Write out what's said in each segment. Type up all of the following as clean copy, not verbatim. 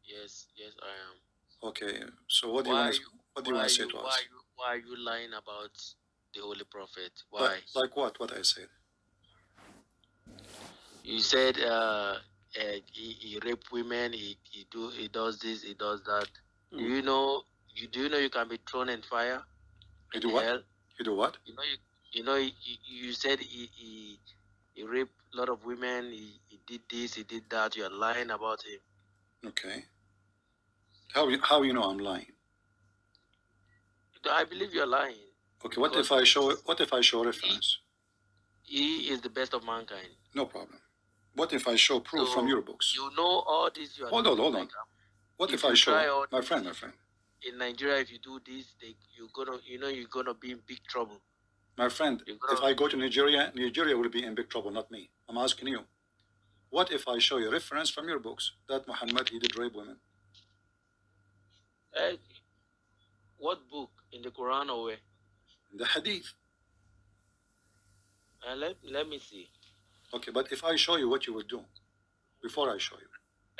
Yes, yes, I am. Okay, so what do you Why want are to you? say to us? Why are you lying about the Holy Prophet? Like, Why? what? What I said? You said he rape women. He does this. He does that. Do Mm. you know? Do you know you can be thrown in fire You in do the what? hell? You do what? You said he raped a lot of women. He did this. He did that. You're lying about him. Okay. How you know I'm lying? I believe you're lying Okay. because What if I show he, reference? he is the best of mankind. No problem. What if I show proof from So your books? you know all this you are Hold on, doing. hold on. Like What if if I you try show, all my this, friend, if you, in Nigeria, if you do this, you're gonna be in big trouble. my friend, You're if gonna. I go to Nigeria, Nigeria will be in big trouble, not me. I'm asking you. What if I show you reference from your books that Muhammad he did rape women? Uh, what book in the Quran or where? The Hadith. Let me see. Okay, but if I show you, what you will do before I show you?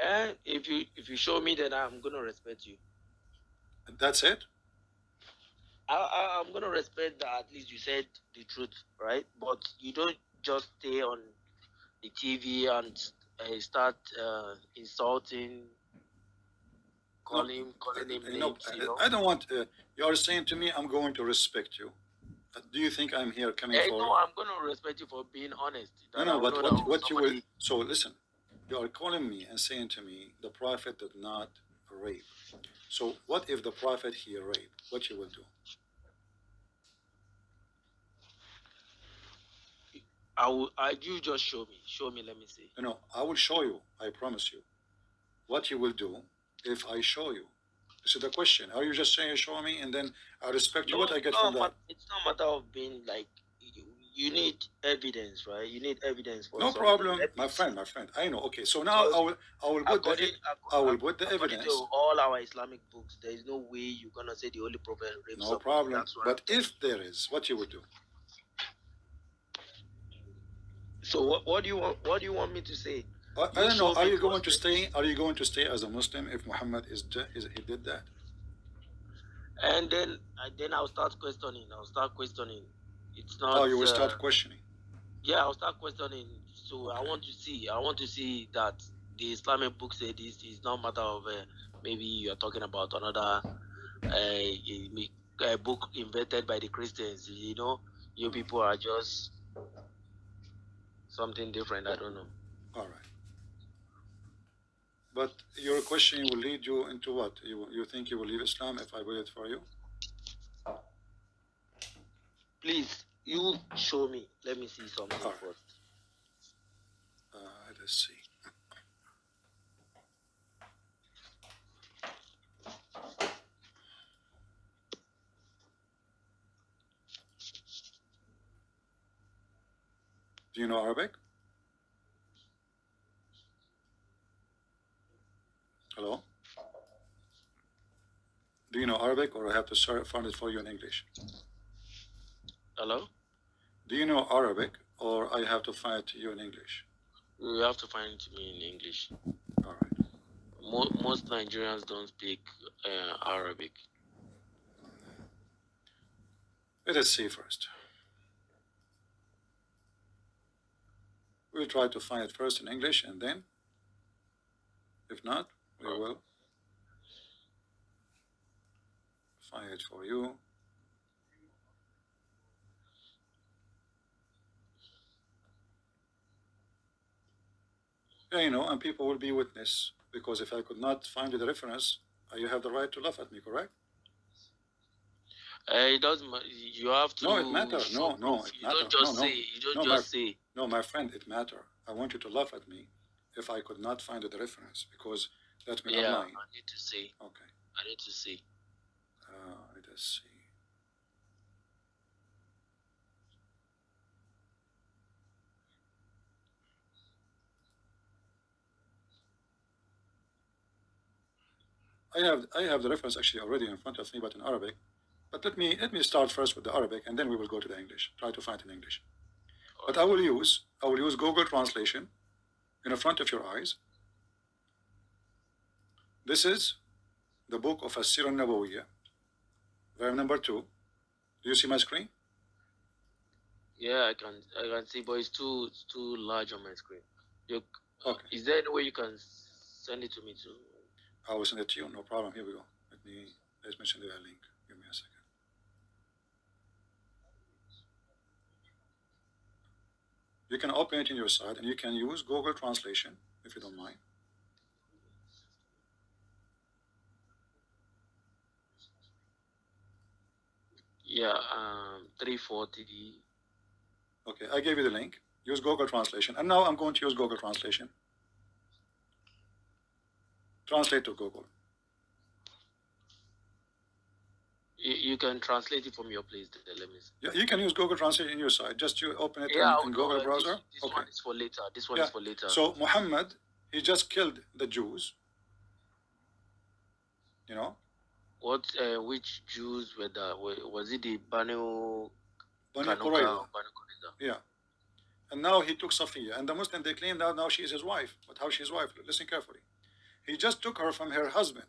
And if you show me, then I'm gonna respect you. That's it. I'm gonna respect that at least you said the truth, right? But you don't just stay on the TV and start insulting, No, calling him no, names. I don't want. You are saying to me, I'm going to respect you. Do you think I'm here coming No, for? I'm gonna respect you for being honest. No, That I no. will But know that what you will? somebody. So listen, you are calling me and saying to me the prophet did not rape. So what if the prophet he raped? What you will do? You just show me. Show me. Let me see. No, I will show you. I promise you. What you will do if I show you? This is the question. Are you just saying show me and then I respect you? No, What I get from that? it's not matter of being like you need evidence, right? You need evidence for No something. problem, Let me my see. friend, my friend. I know. Okay, so now Because I will put according the according to evidence. all our Islamic books, there is no way you're gonna say the Holy Prophet raped No somebody. problem. That's what I'm But telling if you. there is, what you will do? So what do you want? What do you want me to say? I You don't know. show Are me you going first. to Let me stay? see. Are you going to stay as a Muslim if Muhammad is he did that? And then I'll start questioning. I'll start questioning. It's Oh, not. you will start questioning. Yeah, I'll start questioning. So I Okay. want to see. I want to see that the Islamic book say this is not matter of maybe you're talking about another book invented by the Christians. You people are just something different. I don't know. All right. But your questioning will lead you into what? You think you will leave Islam if I will it for you? Please, you show me. Let me see something All right. first. Let's see. Do you know Arabic? Hello? Do you know Arabic or I have to find it for you in English? Hello? Do you know Arabic or I have to find it to you in English? You have to find it to me in English. All right. Most Nigerians don't speak Arabic. Let us see first. We'll try to find it first in English and then, if not, we will find it for you. Yeah, and people will be witness because if I could not find the reference, you have the right to laugh at me, correct? It doesn't. You have No, it to matter. show No, proof. no, it You matter. don't No, just say. no, You don't no, just say. no, my friend, it matter. I want you to laugh at me if I could not find the reference because that means I'm Yeah, lying. I need to see. Okay. I need to see. Let us see. I have the reference actually already in front of me, but in Arabic. But let me start first with the Arabic, and then we will go to the English. Try to find it in English. But I will use Google Translation in front of your eyes. This is the book of As-Sirah Nabawiyya, volume number 2. Do you see my screen? Yeah, I can see, but it's too large on my screen. Okay. Is there any way you can send it to me too? I will send it to you. No problem. Here we go. Let's mention the link. Give me a second. You can open it in your side, and you can use Google Translation if you don't mind. Yeah, 340. Okay, I gave you the link. Use Google Translation, and now I'm going to use Google Translation. Translate to Google. You can translate it from your place. Let me see. Yeah, you can use Google Translate in your side. Just you open it in Google browser. This one is for later. This one is for later. So Muhammad, he just killed the Jews. You know. What? Which Jews were that? Was it the Banu Qurayza? Yeah. And now he took Safiyya, and the Muslim, they claim that now she is his wife. But how she's wife? Listen carefully. He just took her from her husband.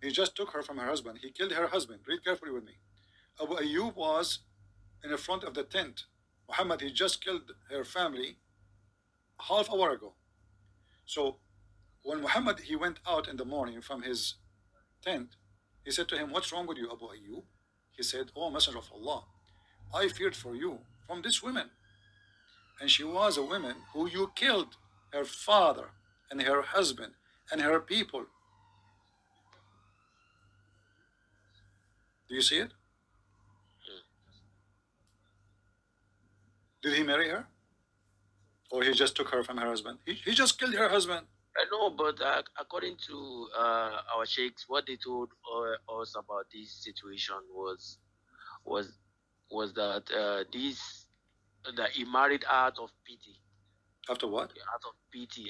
He just took her from her husband. He killed her husband. Read carefully with me. Abu Ayyub was in the front of the tent. Muhammad, he just killed her family half hour ago. So when Muhammad, he went out in the morning from his tent, he said to him, "What's wrong with you, Abu Ayyub?" He said, "Oh, Messenger of Allah, I feared for you from this woman. And she was a woman who you killed, her father and her husband and her people." Do you see it? Did he marry her? Or he just took her from her husband? He just killed her husband. I know, but according to our sheikhs, what they told us about this situation was that that he married out of pity. After what?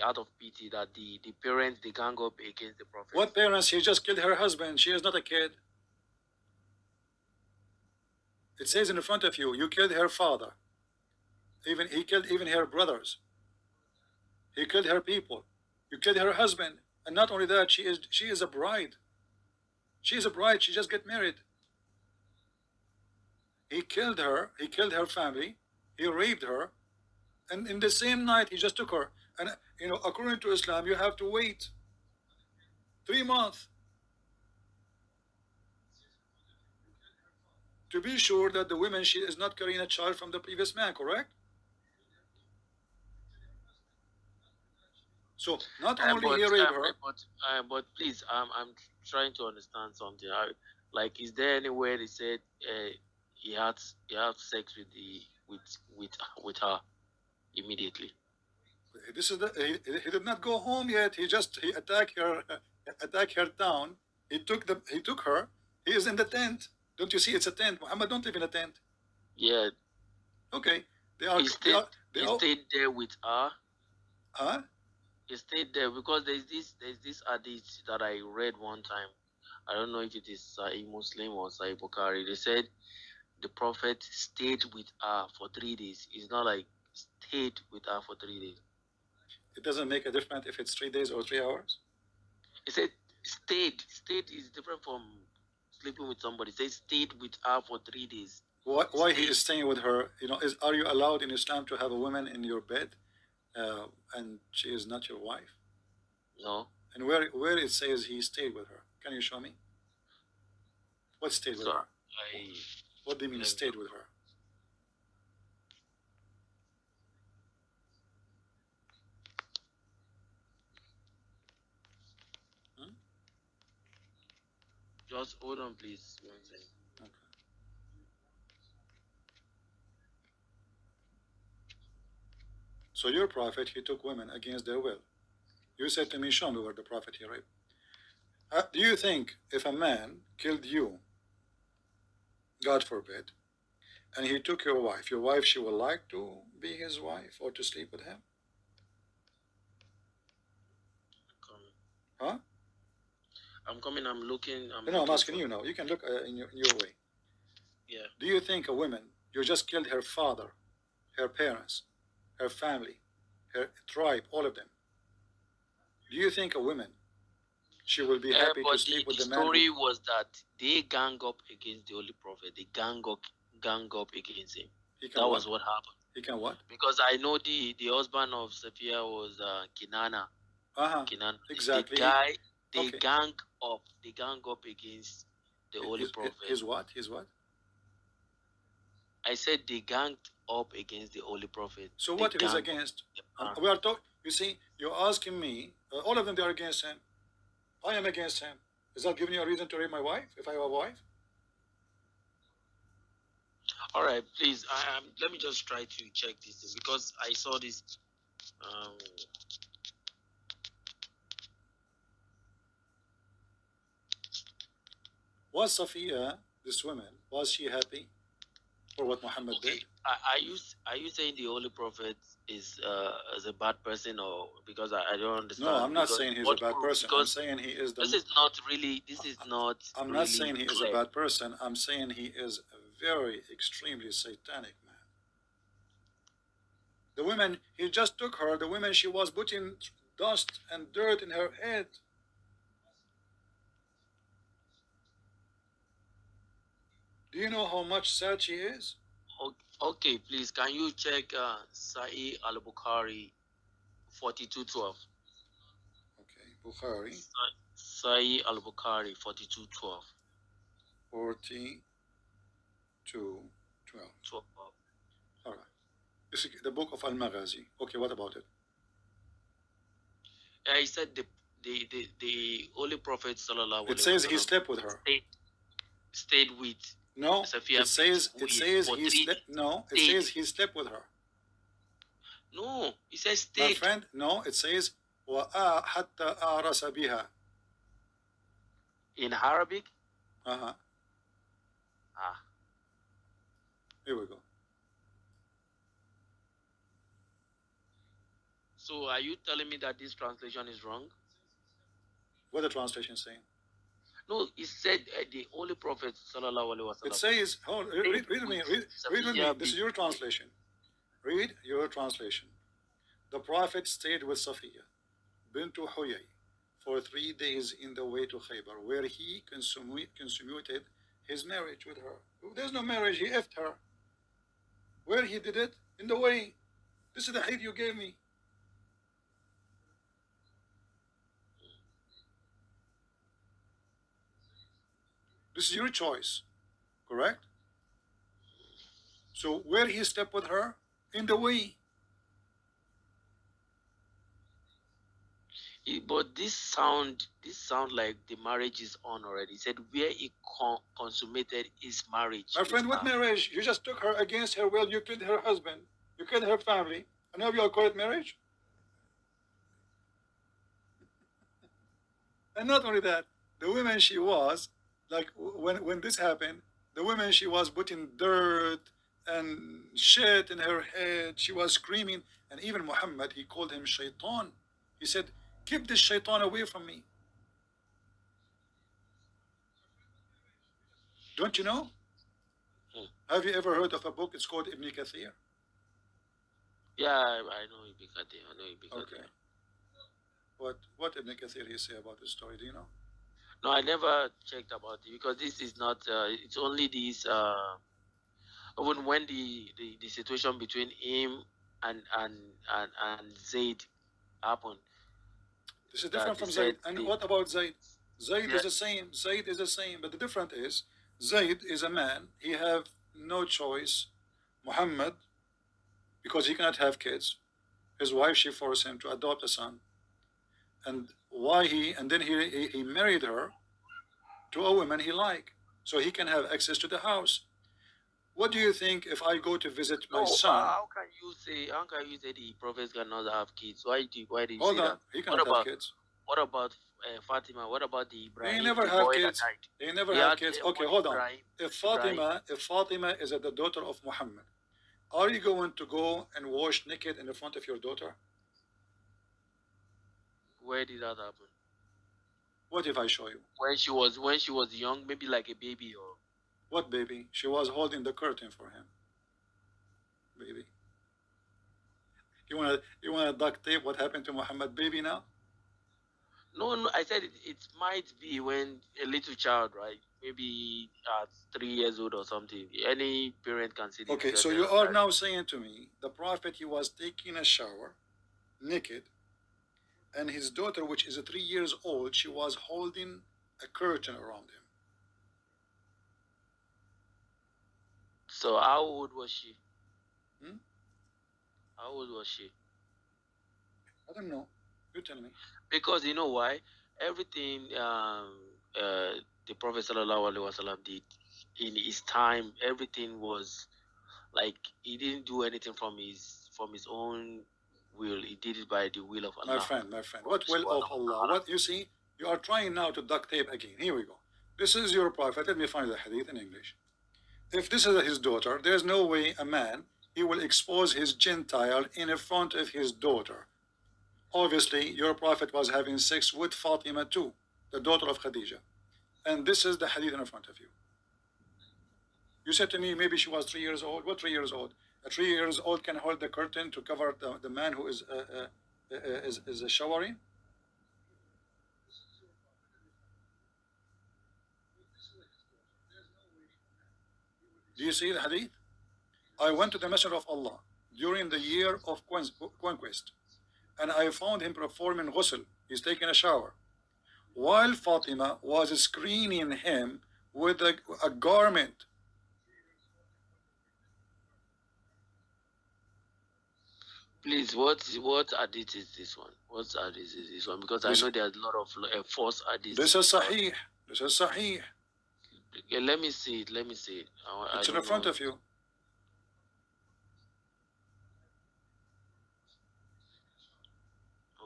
Out of pity that the parents, they gang up against the prophet. What parents? He just killed her husband. She is not a kid. It says in the front of you, you killed her father. He killed even her brothers. He killed her people. You killed her husband. And not only that, she is a bride. She is a bride. She just get married. He killed her. He killed her family. He raped her. And in the same night, he just took her. And, according to Islam, you have to wait 3 months to be sure that the woman, she is not carrying a child from the previous man, correct? So not only he raped her, but please, I'm trying to understand something. Like, is there anywhere they said he had sex with her immediately? This is he did not go home yet. He attacked her town. He took her. He is in the tent. Don't you see? It's a tent. Muhammad don't live in a tent. Yeah. Okay. He stayed there with her. Huh? He stayed there because there's this hadith that I read one time. I don't know if it is Sahih Muslim or Sahih Bukhari. They said the prophet stayed with her for 3 days. It's not like stayed with her for 3 days. It doesn't make a difference if it's 3 days or 3 hours. He said stayed. Stayed is different from sleeping with somebody. Say stayed with her for 3 days. Why he is staying with her? Are you allowed in Islam to have a woman in your bed, and she is not your wife? No. And where it says he stayed with her? Can you show me? What stayed with her? What do you mean stayed with her? Just hold on, please. Okay. So your prophet, he took women against their will. You said to me, show me where the prophet he raped. Do you think if a man killed you, God forbid, and he took your wife, she will like to be his wife or to sleep with him? Huh? I'm coming. I'm looking. I'm asking you now. You can look in your way. Yeah. Do you think a woman, you just killed her father, her parents, her family, her tribe, all of them? Do you think a woman, she will be happy to But sleep with the the man who? story was that they gang up against the Holy Prophet. They gang up against him. He can That what? was what happened. He can what? Because I know the husband of Safiyya was Kinana. Uh-huh. Kinana. The Exactly. guy, they Okay. gang up against the Holy His, Prophet. his what? His what? I said they ganged up against the Holy Prophet. So They what if he's gang against? up. We are talking. You see, you're asking me. All of them, they are against him. I am against him. Is that giving you a reason to rape my wife if I have a wife? All right, please. Let me just try to check this because I saw this. Um, Was Safiya, this woman, was she happy for what Muhammad okay, did? are you saying the Holy Prophet is a bad person, or because I don't No, understand I'm not because saying he's a what bad proof? person. I'm Because saying he is the. this is not I'm not really saying he is a clear. bad person. I'm saying he is a very extremely satanic man. The women, he just took her. The women, she was putting dust and dirt in her head. Do you know how much sad she is? Okay, please, can you check Sahih al Bukhari 42:12? Okay, Bukhari Sahih al Bukhari 42:12. 42:12. 12. All right. This is the book of Al Maghazi. Okay, what about it? Yeah, he said the Holy Prophet sallallahu It alaihi says he wasallam slept with her. stayed with No, Safiyya it bint says it Huyay says for he 3 days. slept. No, it Stayed. says he slept with her. No, he says My stayed. friend, no, it says حتى أعرس بها. In Arabic. Uh-huh. Ah, Here we go. so are you telling me that this translation is wrong? What the translation saying? No, he said the Holy Prophet sallallahu alaihi It wasallam says, hold, stayed read with with me, read with me. Safiyya This is bint your Huyay. translation. Read your translation. The Prophet stayed with Safiyya bint Huyay for 3 days in the way to Khaybar, where he consummated his marriage with her. There's no marriage, he effed her. Where he did it? In the way. This is the hadith you gave me. This is your choice, correct? So where he slept with her? In the way. But this sound like the marriage is on already. He said where he consummated his marriage My with friend, what her. marriage? You just took her against her will. You killed her husband. You killed her family. And now you call it marriage? And not only that, the woman she was, like when this happened, the woman she was putting dirt and shit in her head. She was screaming. And even Muhammad, he called him shaitan. He said, keep this shaitan away from me. Don't you know? Hmm. Have you ever heard of a book? It's called Ibn Kathir. Yeah, I know Ibn Kathir. I know Ibn Kathir. Okay. What Ibn Kathir he say about this story? Do you know? No, I never checked about it because this is not. It's only this. Even when the situation between him and Zaid happened, This is that different they from said Zaid. And the what about Zaid? Zaid yeah. is the same. Zaid is the same. But the difference is, Zaid is a man. He have no choice. Muhammad, because he cannot have kids, his wife she forced him to adopt a son. And why and then he married her to a woman he like, so he can have access to the house. What do you think if I go to visit my No, son? how can you say the prophets cannot have kids? Why do you Hold say on, that? he What cannot have about kids. Fatima? What about the They Ibrahim, never the have boy that kids. died? They never He have had kids. Okay, one hold on. Ibrahim. If Ibrahim. Fatima, if Fatima is the daughter of Muhammad, are you going to go and wash naked in the front of your daughter? Where did that happen? What if I show you? When she was young, maybe like a baby or What baby? She was holding the curtain for him. Baby. You wanna duct tape what happened to Muhammad baby now? No, no, I said it might be when a little child, right? Maybe at 3 years old or something. Any parent can see the Okay, so effect you of are that. now saying to me the Prophet, he was taking a shower naked, and his daughter, which is 3 years old, she was holding a curtain around him. So how old was she? Hmm? How old was she? I don't know. You tell me. Because you know why? Everything the Prophet sallallahu alaihi wasallam did in his time, everything was like he didn't do anything from his own will. He did it by the will of Allah. My friend, what will of Subhanahu wa Allah? ta'ala. What you see, you are trying now to duct tape again. Here we go. This is your Prophet. Let me find the hadith in English. If this is his daughter, there's no way a man he will expose his Gentile in front of his daughter. Obviously, your Prophet was having sex with Fatima too, the daughter of Khadija. And this is the hadith in front of you. You said to me maybe she was 3 years old. What 3 years old? A 3 years old can hold the curtain to cover the man who is showering. Do you see the hadith? I went to the Messenger of Allah during the year of conquest, and I found him performing ghusl. He's taking a shower, while Fatima was screening him with a garment. Please, what hadith is this one? What hadith is this one? Because I This know there's a lot of false hadiths this is out sahih. This is sahih. there. Okay, let me see it. Let me see it. I It's in don't front know. of you.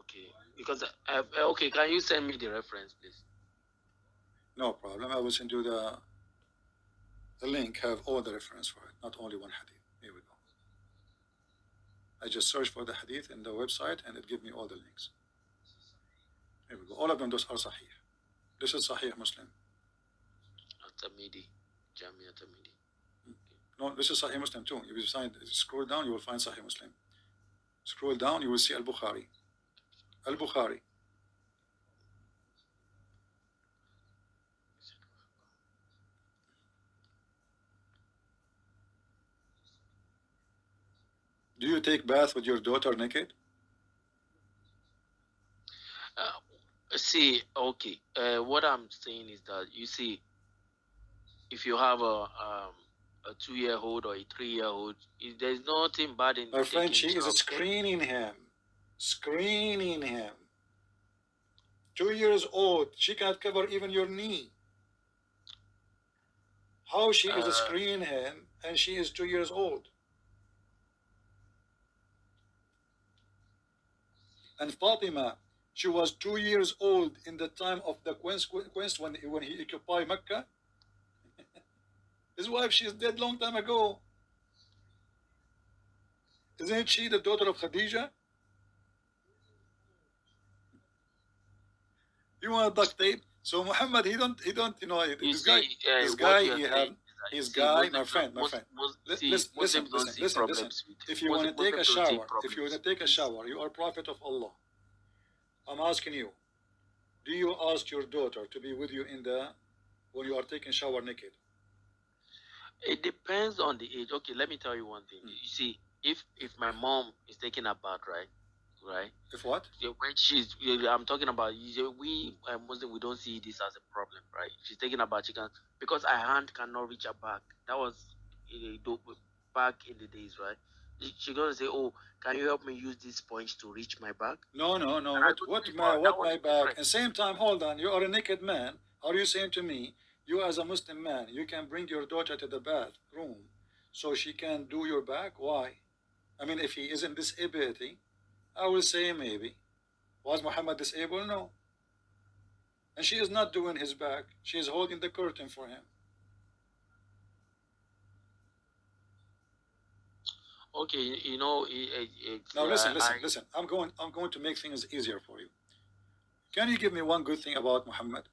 Okay, because okay, can you send me the reference, please? No problem. I will send you the link. Have all the reference for it, not only one hadith. Here we go. I just search for the hadith in the website, and it gives me all the links. Here we go. All of them, those are sahih. This is sahih Muslim. Atamidi, Jamia Atamidi. No, this is Sahih Muslim too. If you scroll down, you will find Sahih Muslim. Scroll down, you will see Al Bukhari. Al Bukhari. Do you take bath with your daughter naked? See, okay. What I'm saying is that you see, if you have a 2-year-old or a 3-year-old, there's nothing bad in My friend, taking she is shower. Okay? screening him. Screening him. 2 years old. She cannot cover even your knee. How she is screening him and she is 2 years old? And Fatima, she was 2 years old in the time of the conquest when he occupied Mecca. His wife, she is dead long time ago. Isn't she the daughter of Khadija? You want duct tape? So Muhammad, he don't, You this guy, see, this what guy, you are he have, saying is that you his see, guy, Muslims don't, my friend. see, Listen, Muslims don't see listen. problems with If you want to take a Muslims don't see shower, if you want problems to take a with this. shower, you are prophet of Allah. I'm asking you, do you ask your daughter to be with you when you are taking shower naked? It depends on the age. Okay, let me tell you one thing. You see, if my mom is taking a bath, right? If what? When she's, I'm talking about we Muslim, we don't see this as a problem, right? If she's taking a bath, she can, because her hand cannot reach her back. That was back in the days, right? She's gonna say, "Oh, can you help me use this sponge to reach my back?" No. And I don't believe her. That What was my back? different. And same time, hold on. You are a naked man. Are you saying to me, you as a Muslim man, you can bring your daughter to the bathroom so she can do your back? Why? I mean, if he isn't disabled, I will say maybe. Was Muhammad disabled? No. And she is not doing his back. She is holding the curtain for him. Okay, Now listen. I'm going to make things easier for you. Can you give me one good thing about Muhammad?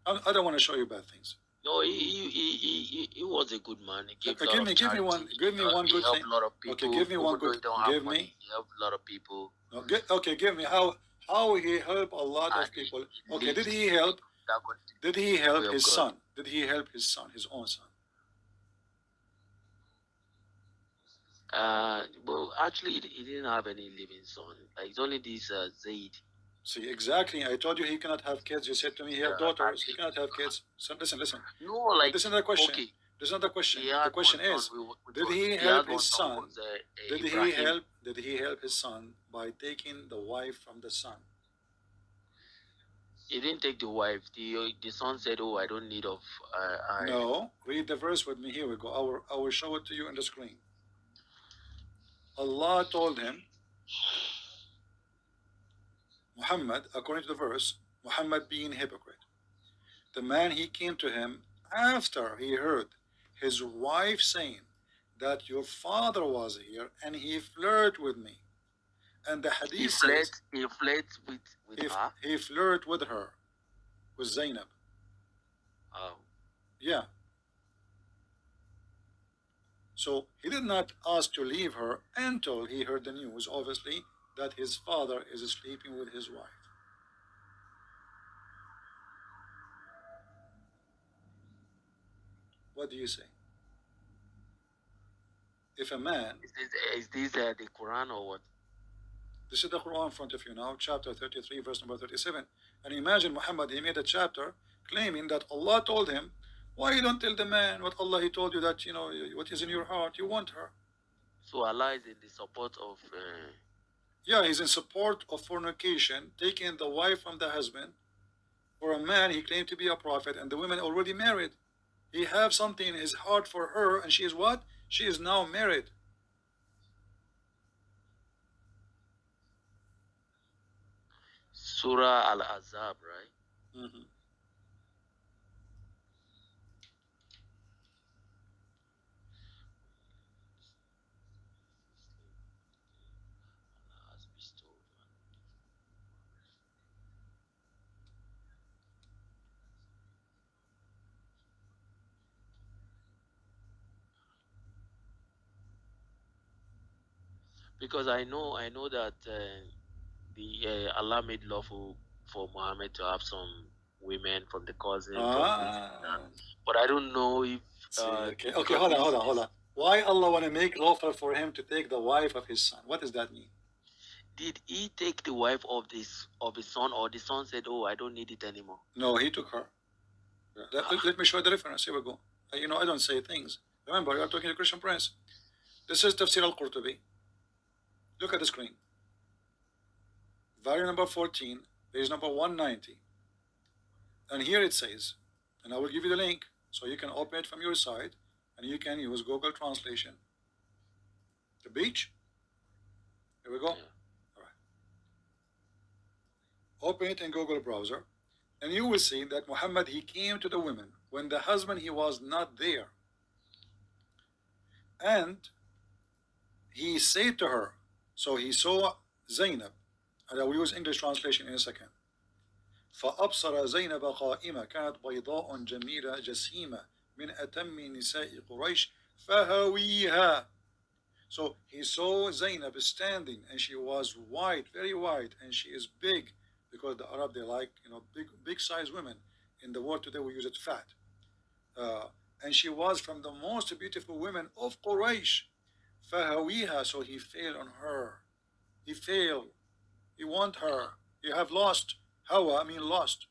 I don't want to show you bad things. no, he was a good man. He gave a lot of Give me charity. one, give me one He good thing. helped a lot of Okay, people. give me one Even though good. he don't have Give money, me. he helped a lot of people. No, okay, give me How he helped a lot of and people. he Okay, lived did he help? according to Did he help the way of his God. son? Did he help his son, his own son? Well, actually, he didn't have any living son. Like it's only this Zaid. See, exactly. I told you he cannot have kids. You said to me he have And daughters. He cannot have kids. So listen, listen. no, But like this is not the question. okay, This is not the question. he The had question one son is, which did was he he had help his one son son? was Did he Ibrahim. help? Did he help his son by taking the wife from the son? He didn't take the wife. The son said, "Oh, I don't need of her anymore." No. Read the verse with me. Here we go. I will show it to you on the screen. Allah told him, Muhammad, according to the verse, Muhammad being hypocrite. The man he came to him after he heard his wife saying that your father was here and he flirted with me. And the He hadith fled. says He fled with her. he flirted with her, with Zainab. Um, Yeah. So he did not ask to leave her until he heard the news, obviously, that his father is sleeping with his wife. What do you say? If a man, is this the Quran or what? this is the Quran in front of you now, chapter 33, verse number 37. And imagine Muhammad, he made a chapter claiming that Allah told him, why you don't tell the man what Allah he told you that, what is in your heart, you want her. So Allah is in the support of. Yeah, he's in support of fornication, taking the wife from the husband. For a man, he claimed to be a prophet, and the women already married. He have something in his heart for her, and she is what? She is now married. Surah Al Azab, right? Mm-hmm. Allah has bestowed. Because I know that the Allah made lawful for Muhammad to have some women from the cousin, from this and that. Ah, But I don't know if see, okay, okay, because hold on, this hold on, hold this on. Why Allah want to make lawful for him to take the wife of his son? What does that mean? did he take the wife of his son, or the son said, "Oh, I don't need it anymore"? No, he took her. Let me show you the reference. Here we go. I don't say things. Remember, you are talking to Christian Prince. This is Tafsir al-Qurtubi. Look at the screen. Volume number 14, page number 190. And here it says, and I will give you the link so you can open it from your side and you can use Google Translation. The beach. Here we go. Yeah. All right. Open it in Google browser, and you will see that Muhammad, he came to the women when the husband he was not there, and he said to her. So he saw Zainab, and I will use English translation in a second. فأبصر زينب قائمة كانت بيضاء جميلة جسيمة من أتم نساء قريش فهويها. So he saw Zainab standing, and she was white, very white, and she is big, because the Arab, they like big size women. In the world today we use it fat. Uh, and she was from the most beautiful women of Quraysh. فهويها, so he fell on her. He failed. He want her. You have lost. Hawa, I mean lost.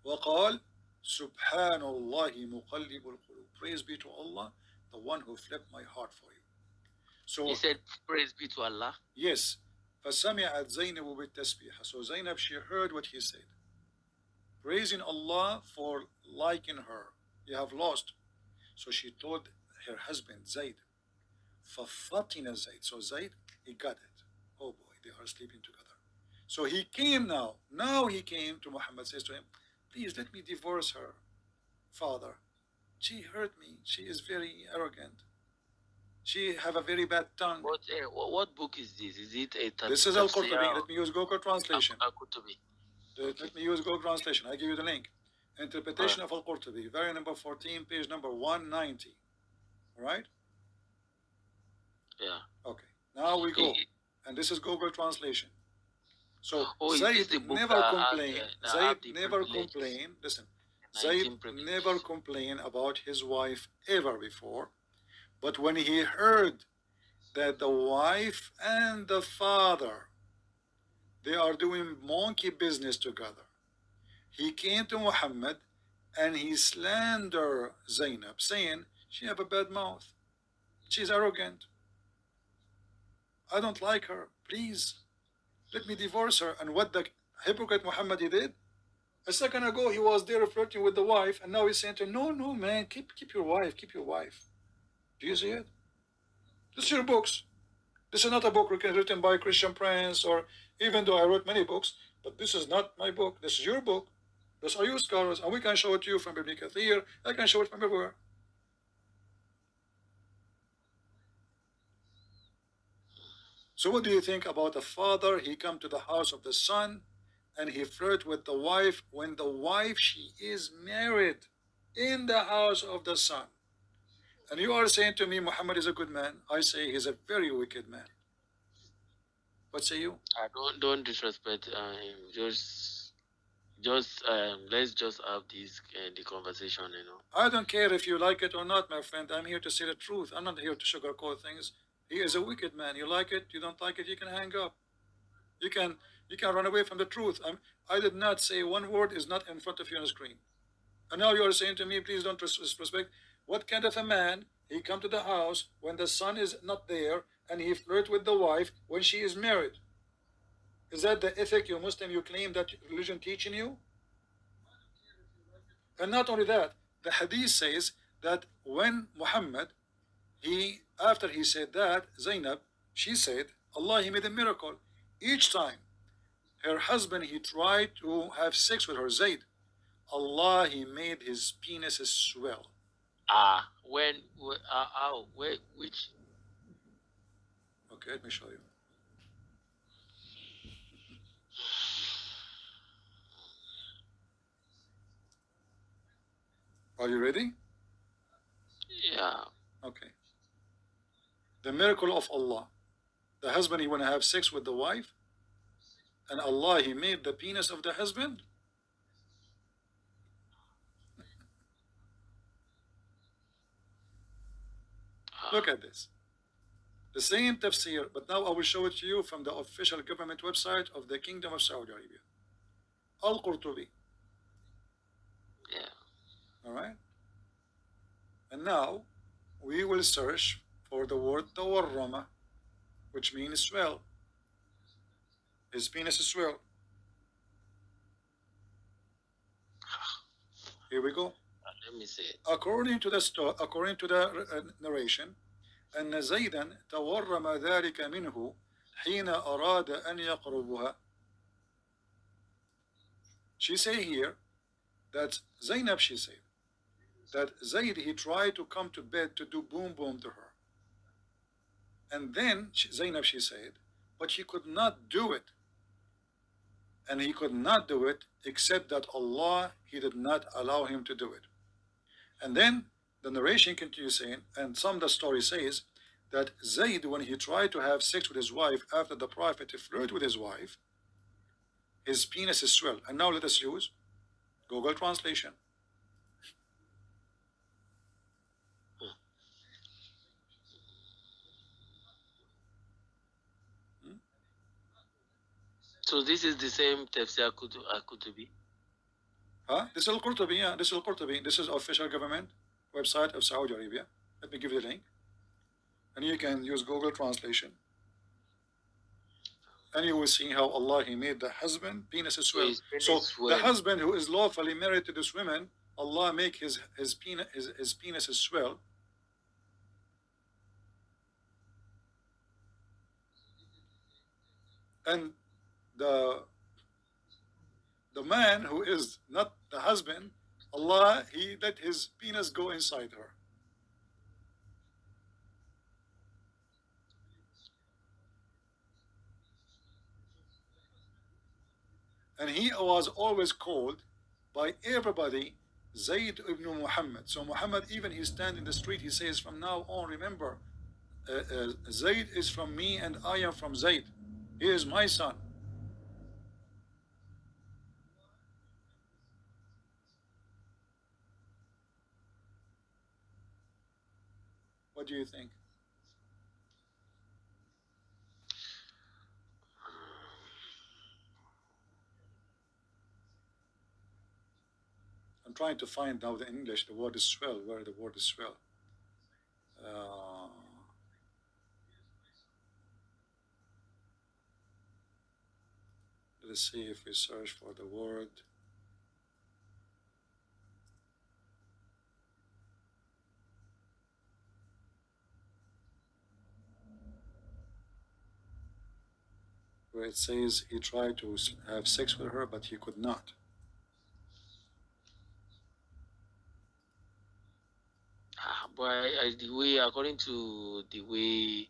وقال سبحان الله مقلب القلوب. Praise be to Allah, the one who flipped my heart for you. So He said, "Praise be to Allah." yes, فسمعت زينب بالتسبيح. So Zainab, she heard what he said, praising Allah for liking her. You have lost. So she told her husband Zaid, ففطن Zaid. So Zaid, he got it. Oh boy, they are sleeping together. So he came now. Now he came to Muhammad, says to him, please let me divorce her, father. She hurt me. She is very arrogant. She have a very bad tongue. What book is this? Is it a This is Al-Qurtubi. Let me use Google Translation. Al-Qurtubi? Okay. Let me use Google Translation. I give you the link. Interpretation of Al-Qurtubi, volume number 14, page number 190. All right? Yeah. Okay. Now we go. And this is Google Translation. So Oh, is this Zaid the book never that complained. have Zaid the never privileges, complained. Listen, the Zaid 19 never privileges? complained about his wife ever before. But when he heard that the wife and the father, they are doing monkey business together, he came to Muhammad and he slandered Zainab, saying she have a bad mouth, she's arrogant, I don't like her, please let me divorce her. And what the hypocrite Muhammad he did? A second ago he was there flirting with the wife, and now he's saying to her, no, no, man, keep your wife, keep your wife. Do you see it? This is your books. This is not a book written by Christian Prince, or even though I wrote many books, but this is not my book. This is your book. Those are your scholars, and we can show it to you from Ibn Kathir. I can show it from everywhere. So what do you think about a father? He come to the house of the son, and he flirt with the wife when the wife, she is married in the house of the son. And you are saying to me, Muhammad is a good man. I say he's a very wicked man. What say you? I don't disrespect him. Just let's just have this the conversation. I don't care if you like it or not, my friend. I'm here to say the truth. I'm not here to sugarcoat things. He is a wicked man. You like it, you don't like it, you can hang up. You can you can run away from the truth. I did not say one word is not in front of you on the screen. And now you are saying to me, please don't disrespect. What kind of a man? He come to the house when the son is not there, and he flirt with the wife when she is married. Is that the ethic you Muslim you claim that religion teaching you? And not only that, the hadith says that when Muhammad, he after he said that, Zainab, she said, Allah, he made a miracle. Each time her husband he tried to have sex with her, Zaid, Allah, he made his penis swell. When how where which Okay, let me show you. Are you ready? yeah. Okay. The miracle of Allah. The husband he want to have sex with the wife, and Allah he made the penis of the husband. Look at this. The same tafsir, but now I will show it to you from the official government website of the Kingdom of Saudi Arabia. Al-Qurtubi. Yeah. All right. And now we will search for the word tawarrama, which means swell. His penis is swell. Here we go. Let me see it. According to the narration, أن زيدا تورم ذلك منه حين أراد أن يقربها. She say here that Zainab, she said that Zaid he tried to come to bed to do boom boom to her, and then Zainab she said, but he could not do it, and he could not do it except that Allah he did not allow him to do it. And then the narration continues saying, and some of the story says that Zaid, when he tried to have sex with his wife after the Prophet flirted with his wife, his penis is swelled. And now let us use Google Translation. So this is the same tafsir Kutubi. Huh? This is Al-Qurtubi, yeah, this is Al-Qurtubi. This is official government website of Saudi Arabia. Let me give you the link. And you can use Google Translation. And you will see how Allah he made the husband penis swell. So the husband who is lawfully married to this woman, Allah make his penis swell. And the man who is not the husband, Allah he let his penis go inside her. And he was always called by everybody Zaid ibn Muhammad. So Muhammad, even he stand in the street, he says, from now on, remember, Zaid is from me and I am from Zaid. He is my son. What do you think? I'm trying to find now the English, the word is swell, where the word is swell. Let's see if we search for the word. Where it says he tried to have sex with her, but he could not. But the way, according to the way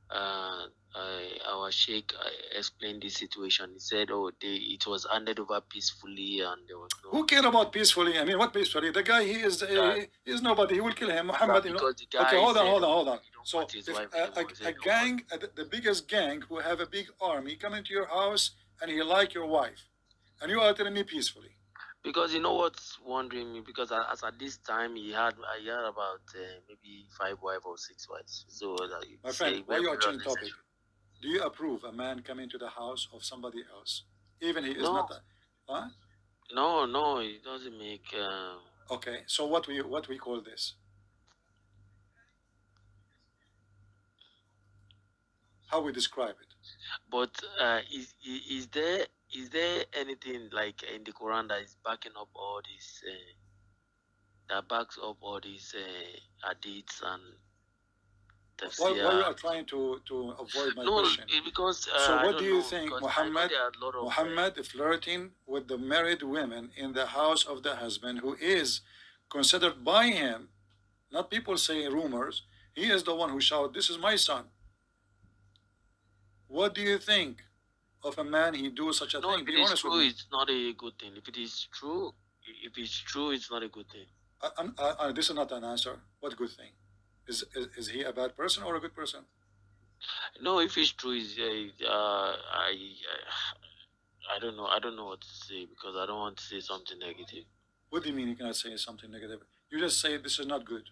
our sheikh explained this situation, he said, "Oh, it was handed over peacefully, and there was no." Who care about peacefully? I mean, what peacefully? The guy, he is nobody. He will kill him. Muhammad, because the Okay, guy hold on, said, hold on, "Oh, hold on. he don't So want his if wife anymore." He a said, "No, gang, the biggest gang who have a big army come into your house and he like your wife, and you are telling me peacefully. Because you know what's wondering me, because as at this time he had about maybe 5 wives or 6 wives. So My friend, why you are changing topic? Do you approve a man coming to the house of somebody else, even he is not? Huh? No, it doesn't make. Okay, so what we call this? How we describe it? But is there anything like in the Quran that is backing up all these that backs up all these hadiths and Why you tafsir? are trying to avoid my No, question? because So I what do don't you know, think, because I know there are a lot of Muhammad flirting with the married women in the house of the husband who is considered by him, not people saying rumors, he is the one who shouted, "This is my son." What do you think of a man he do such a no. thing? If it Be is honest with true, me. it's not a good thing. If it is true, it's not a good thing. This is not an answer. What good thing? Is he a bad person or a good person? No, if it's true, is I don't know. I don't know what to say because I don't want to say something negative. What do you mean you cannot say something negative? You just say this is not good.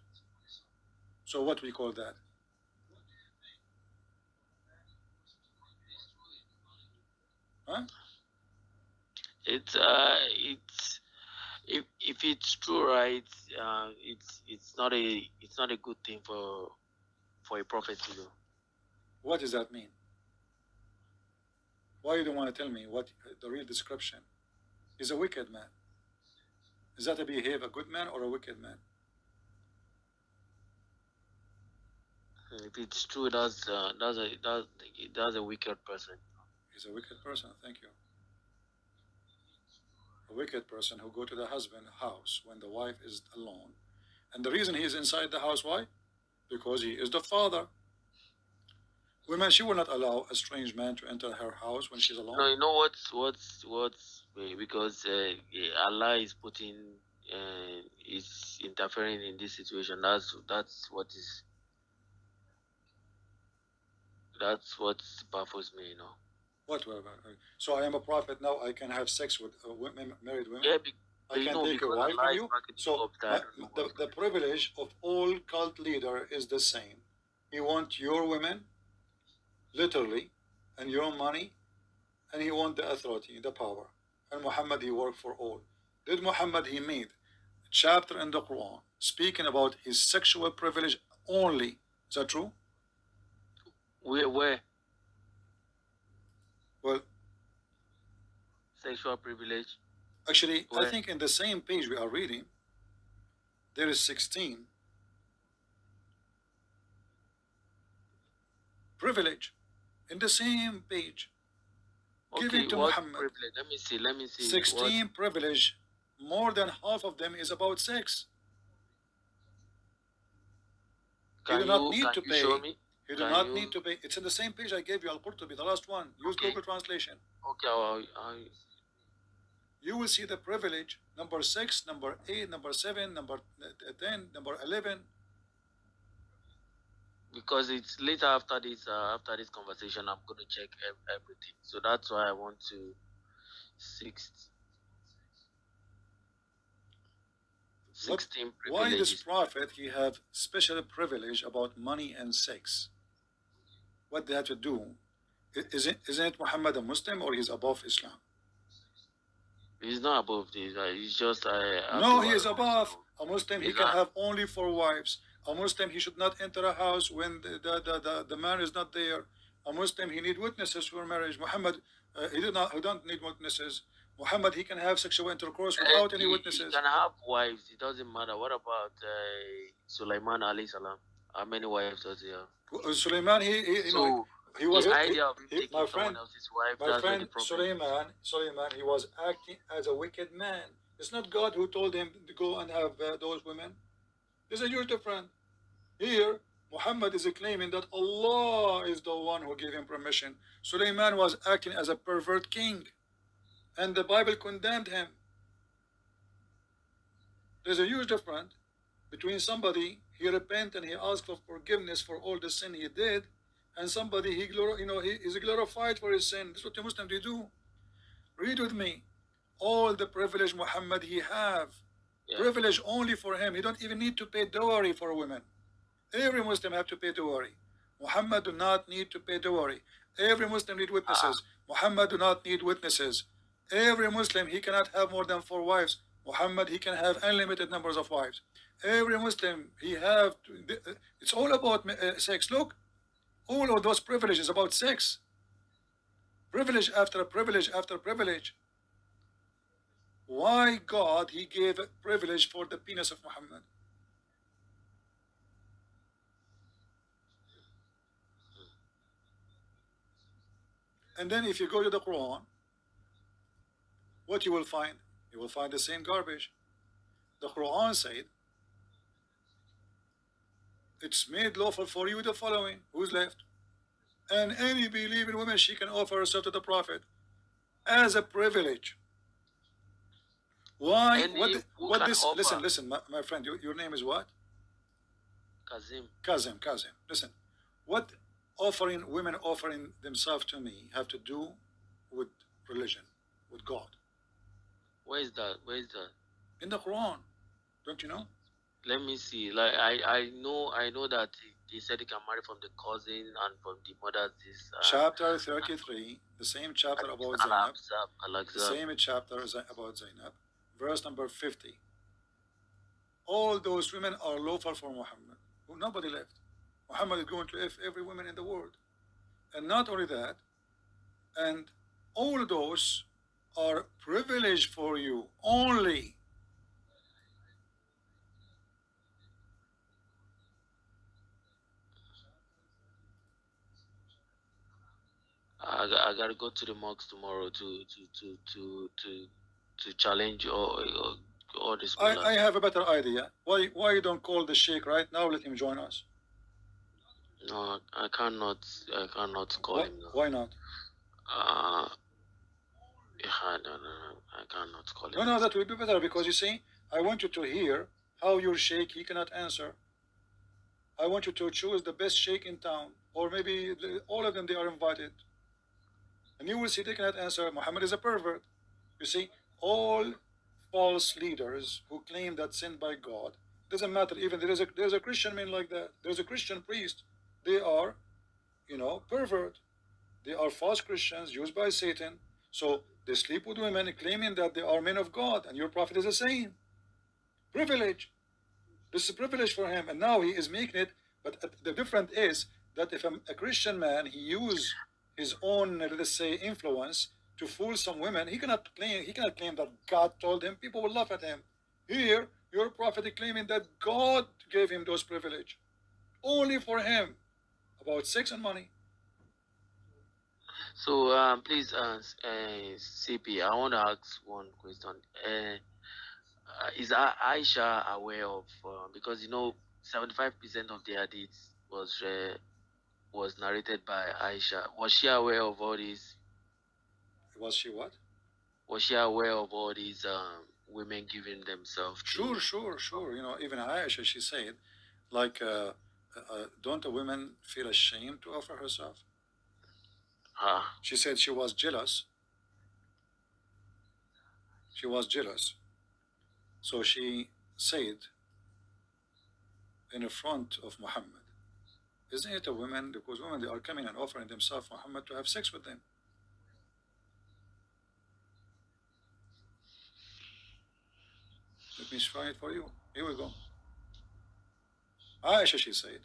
So what we call that? Huh? It's if it's true, right? It's not a good thing for a prophet to do. What does that mean? Why you don't want to tell me what the real description? He's a wicked man. Is that to behave a good man or a wicked man? If it's true, that's a wicked person. He's a wicked person. Thank you. A wicked person who go to the husband house when the wife is alone, and the reason he is inside the house, why? Because he is the father. Women, she will not allow a strange man to enter her house when she's alone. No, you know what's because Allah is putting is interfering in this situation. That's what baffles me. You know. What? So I am a prophet now. I can have sex with women, married women. Yeah, I can take a because wife Allah from is you. backing So it up. That I don't know what's the privilege of all cult leader is the same. He want your women, literally, and your money, and he want the authority, the power. And Muhammad, he worked for all. Did Muhammad, he made a chapter in the Quran speaking about his sexual privilege only? Is that true? where Well, sexual privilege. actually, I Where think in the same page we are reading, there is 16 privilege in the same page given to what Muhammad. privilege? Let me see what 16 privilege, more than half of them is about sex. You do not need can to you show pay. me? You do Can not you need to pay. It's in the same page I gave you, Al-Qurtubi, the last one. Use okay Google Translation. okay You will see the privilege, number 6, number 8, number 7, number 10, number 11. because it's later after this conversation I'm going to check everything, so that's why I want to six What? 16 Why this privileges. prophet he have special privilege about money and sex? What they have to do? Isn't it Muhammad a Muslim or he's above Islam? He's not above this. He's just No, he afterward. is above. A Muslim, he He's can have only 4 wives. A Muslim, he should not enter a house when the man is not there. A Muslim, he need witnesses for marriage. Muhammad, he don't need witnesses. Muhammad, he can have sexual intercourse without any he witnesses. can have wives. It doesn't matter. What about Sulaiman alayhi salam? How many wives does he have? Suleiman, So he was, the idea of him taking my someone friend, else's wife, my that's where the friend problem is. Suleiman, he was acting as a wicked man. It's not God who told him to go and have those women. This is a huge difference. Here, Muhammad is claiming that Allah is the one who gave him permission. Suleiman was acting as a pervert king, and the Bible condemned him. There's a huge difference between somebody he repent and he asks for forgiveness for all the sin he did, and somebody he is glorified for his sin. This is what the Muslims do. Read with me. All the privilege Muhammad he have, Yeah. privilege only for him. He don't even need to pay dowry for women. Every Muslim have to pay dowry. Muhammad do not need to pay dowry. Every Muslim need witnesses. Muhammad do not need witnesses. Every Muslim, he cannot have more than 4 wives. Muhammad, he can have unlimited numbers of wives. Every Muslim, he have to, it's all about sex. Look, all of those privileges about sex. Privilege after privilege after privilege. Why God, he gave privilege for the penis of Muhammad? And then if you go to the Quran, what you will find? You will find the same garbage. The Quran said, it's made lawful for you the following. Who's left? And any believing woman, she can offer herself to the Prophet as a privilege. Why? What this? Offer. Listen, my friend. Your name is what? Kazim. Kazim. Listen, what women offering themselves to me have to do with religion, with God? Where is that? In the Quran. Don't you know? Let me see. Like I know that they said you can marry from the cousin and from the mother. This chapter 33, the same chapter about Zainab, the same chapter about Zainab, verse number 50. All those women are lawful for Muhammad. Nobody left. Muhammad is going to every woman in the world. And not only that, and all those are privileged for you only. I gotta go to the mosque tomorrow to challenge all this. I have a better idea. Why you don't call the sheikh right now? Let him join us. No, I cannot call him now. Why not? Yeah, no, I cannot call him. No, that will be better because you see, I want you to hear how your sheikh he cannot answer. I want you to choose the best sheikh in town, or maybe all of them they are invited, and you will see they cannot answer. Muhammad is a pervert. You see, all false leaders who claim that sent by God, doesn't matter. Even there's a Christian man like that. There's a Christian priest. They are, pervert. They are false Christians used by Satan. So they sleep with women claiming that they are men of God, and your prophet is the same. Privilege. This is a privilege for him, and now he is making it. But the difference is that if a Christian man he use his own, let's say, influence to fool some women, he cannot claim that God told him. People will laugh at him. Here, your prophet is claiming that God gave him those privilege, only for him, about sex and money. So please, CP, I want to ask one question. Is Aisha aware of because 75% of the hadith was narrated by Aisha. Was she aware of all these? Was she what? Was she aware of all these women giving themselves? Sure. Even Aisha, she said, like, don't the women feel ashamed to offer herself? She said she was jealous. She was jealous. So she said in front of Muhammad, isn't it a woman? Because women, they are coming and offering themselves Muhammad to have sex with them. Let me try it for you. Here we go. Aisha, she said,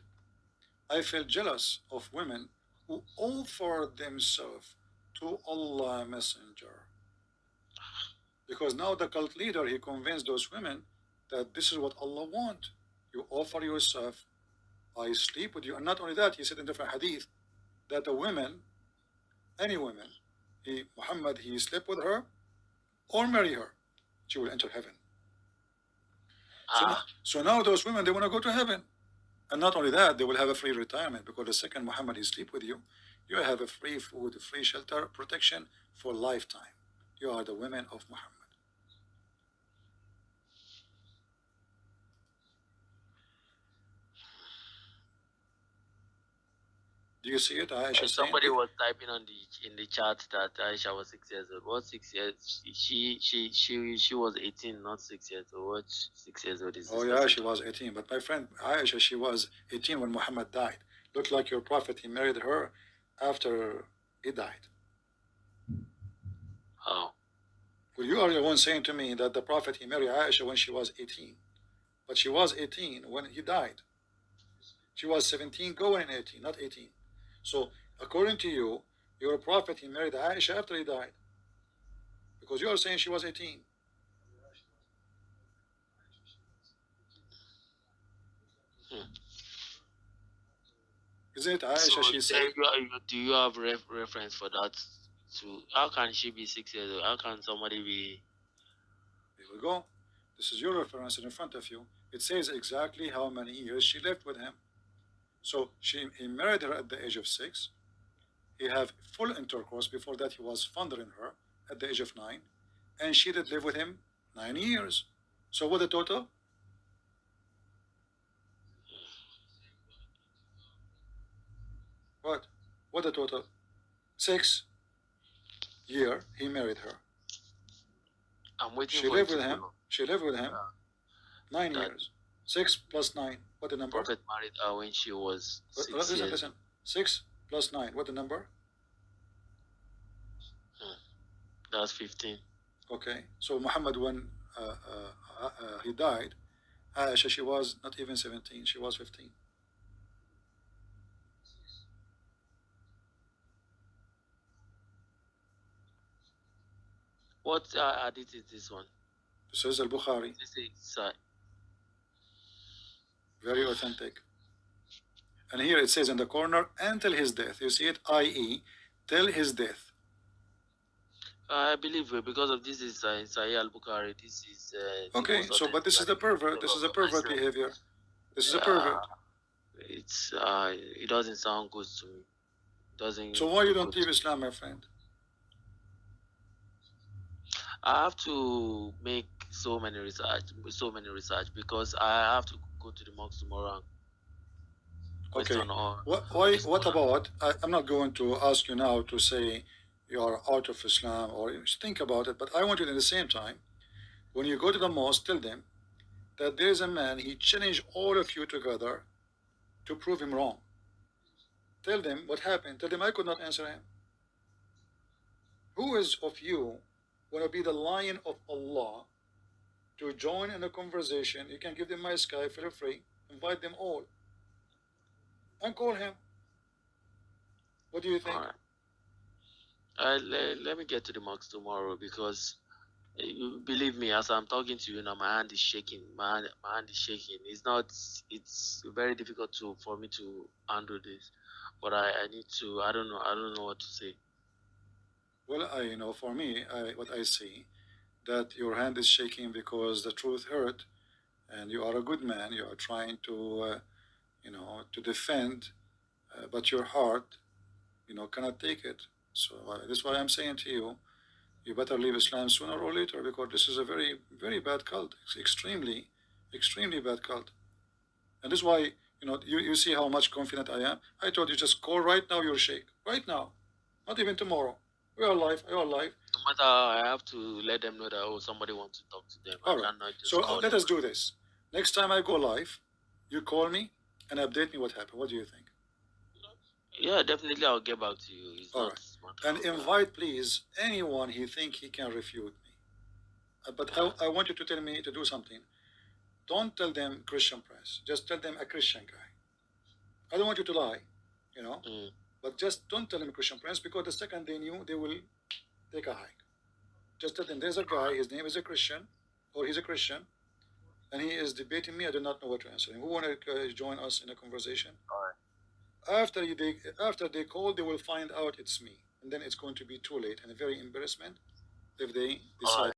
I felt jealous of women who offer themselves to Allah Messenger. Because now the cult leader, he convinced those women that this is what Allah wants. You offer yourself, I sleep with you. And not only that, he said in different hadith that a woman, any woman, Muhammad, he slept with her or marry her, she will enter heaven. So now those women, they want to go to heaven. And not only that, they will have a free retirement because the second Muhammad he sleep with you, you have a free food, free shelter, protection for lifetime. You are the women of Muhammad. Do you see it? Aisha somebody was typing on in the chat that Aisha was 6 years old. What 6 years? She was 18, not 6 years old. What 6 years old is this? Oh yeah, she was 18. But my friend Aisha, she was 18 when Muhammad died. Looked like your prophet. He married her after he died. Oh. Well, you are the one saying to me that the prophet he married Aisha when she was 18, but she was 18 when he died. She was 17 going 18, not 18. So according to you, your prophet he married Aisha after he died, because you are saying she was 18. Isn't it Aisha? So she said. do you have reference for that? To how can she be 6 years old? How can somebody be? Here we go. This is your reference in front of you. It says exactly how many years she lived with him. So he married her at the age of 6. He had full intercourse. Before that, he was fondling her at the age of 9. And she did live with him 9 years. So what the total? What the total? 6 years he married her. I'm waiting she for lived with him. She lived with him 9 years. 6 plus 9. What the number? Prophet married her when she was 6 years. Listen. 6 plus 9. What the number? That's 15. Okay. So Muhammad, when he died, Aisha, she was not even 17. She was 15. What hadith is this one? This is Al-Bukhari. This is very authentic. And here it says in the corner, until his death. You see it, i.e., till his death. I believe because of this is Sahih al-Bukhari. This is okay. So, but this is the pervert. This is a pervert behavior. This is a pervert. It's it doesn't sound good to me. Doesn't. So why you don't leave Islam, my friend? I have to make so many research because I have to go to the mosque tomorrow. Okay. What about? I'm not going to ask you now to say you are out of Islam or think about it, but I want you at the same time, when you go to the mosque, tell them that there is a man, he challenged all of you together to prove him wrong. Tell them what happened. Tell them I could not answer him. Who is of you want to be the lion of Allah to join in a conversation? You can give them my Skype, feel free, invite them all, and call him. What do you think? Let me get to the mosque tomorrow because you believe me, as I'm talking to you now, my hand is shaking. My hand is shaking. It's very difficult for me to handle this, but I need to. I don't know what to say. Well, for me, what I see, that your hand is shaking because the truth hurt, and you are a good man. You are trying to, to defend, but your heart, cannot take it. So that's why I'm saying to you, you better leave Islam sooner or later, because this is a very, very bad cult. It's extremely, extremely bad cult. And this is why, you see how much confident I am. I told you, just call right now, you'll shake. Right now. Not even tomorrow. We are live. You are live. No matter how, I have to let them know that somebody wants to talk to them. All right. So let us do this. Next time I go live, you call me and update me what happened. What do you think? Yeah, definitely. I'll get back to you. It's All not right. matter And of invite, please, anyone he think he can refute me. But I want you to tell me to do something. Don't tell them Christian Prince. Just tell them a Christian guy. I don't want you to lie, you know. Mm. But just don't tell them Christian Prince because the second they knew, they will take a hike. Just tell them there's a guy. His name is a Christian, or he's a Christian, and he is debating me. I do not know what to answer him. Who want to join us in a conversation? All right. After they call, they will find out it's me, and then it's going to be too late and a very embarrassment if they All decide. right.